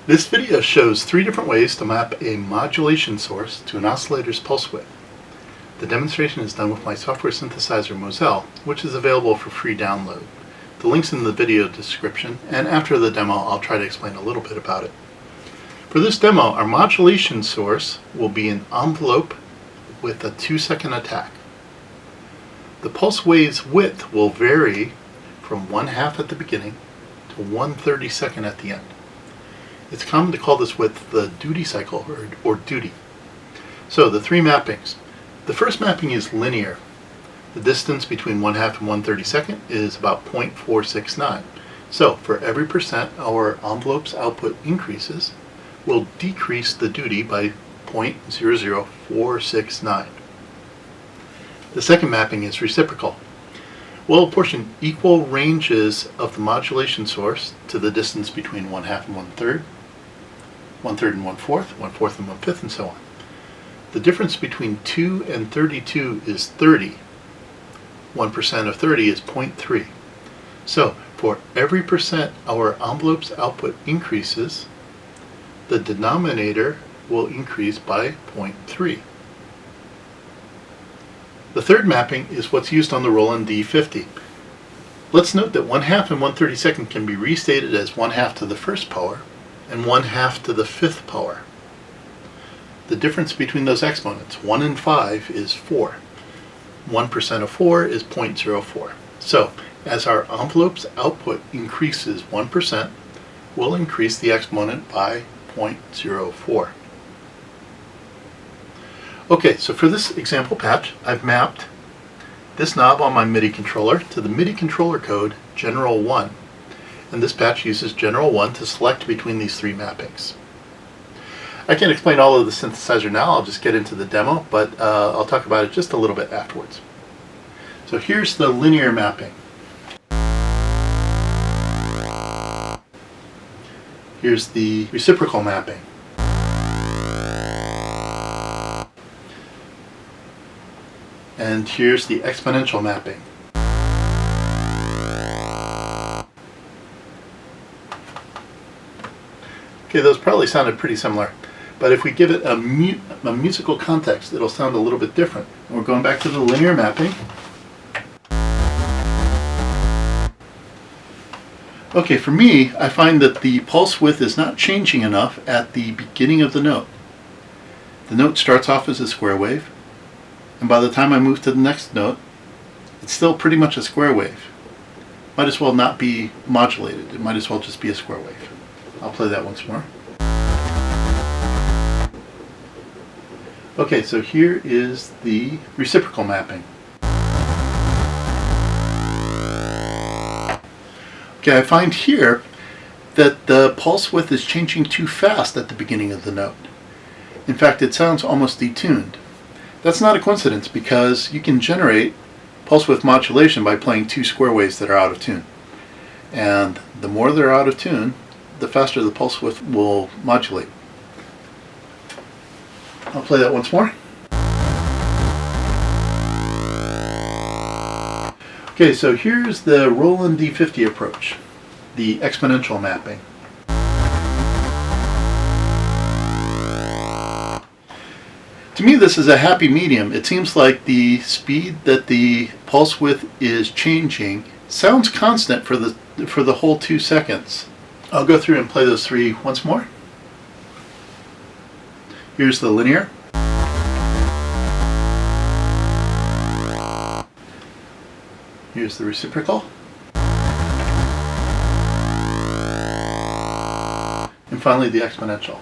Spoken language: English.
This video shows 3 different ways to map a modulation source to an oscillator's pulse width. The demonstration is done with my software synthesizer Moselle, which is available for free download. The link's in the video description, and after the demo I'll try to explain a little bit about it. For this demo, our modulation source will be an envelope with a 2-second attack. The pulse wave's width will vary from 1/2 at the beginning to 1/32 at the end. It's common to call this width the duty cycle, or duty. So the 3 mappings. The first mapping is linear. The distance between 1/2 and 1/32 is about 0.469. So for every percent our envelope's output increases, we'll decrease the duty by 0.00469. The second mapping is reciprocal. We'll apportion equal ranges of the modulation source to the distance between 1/2 and 1/3, 1/3 and 1/4, 1/4 and 1/5, and so on. The difference between 2 and 32 is 30. 1% of 30 is 0.3. So for every percent our envelope's output increases, the denominator will increase by 0.3. The third mapping is what's used on the Roland D-50. Let's note that 1/2 and 1/32 can be restated as 1/2 to the first power and 1/2 to the 5th power. The difference between those exponents, 1 and 5, is 4. 1% of 4 is 0.04. So as our envelope's output increases 1%, we'll increase the exponent by 0.04. Okay, so for this example patch, I've mapped this knob on my MIDI controller to the MIDI controller code General 1. And this patch uses General 1 to select between these 3 mappings. I can't explain all of the synthesizer now, I'll just get into the demo, but I'll talk about it just a little bit afterwards. So here's the linear mapping. Here's the reciprocal mapping. And here's the exponential mapping. Okay, those probably sounded pretty similar, but if we give it a musical context, it'll sound a little bit different. And we're going back to the linear mapping. Okay, for me, I find that the pulse width is not changing enough at the beginning of the note. The note starts off as a square wave, and by the time I move to the next note, it's still pretty much a square wave. Might as well not be modulated. It might as well just be a square wave. I'll play that once more. Okay, so here is the reciprocal mapping. Okay, I find here that the pulse width is changing too fast at the beginning of the note. In fact, it sounds almost detuned. That's not a coincidence, because you can generate pulse width modulation by playing 2 square waves that are out of tune. And the more they're out of tune, the faster the pulse width will modulate. I'll play that once more. Okay, so here's the Roland D-50 approach, the exponential mapping. To me, this is a happy medium. It seems like the speed that the pulse width is changing sounds constant for the whole 2 seconds. I'll go through and play those 3 once more. Here's the linear. Here's the reciprocal. And finally the exponential.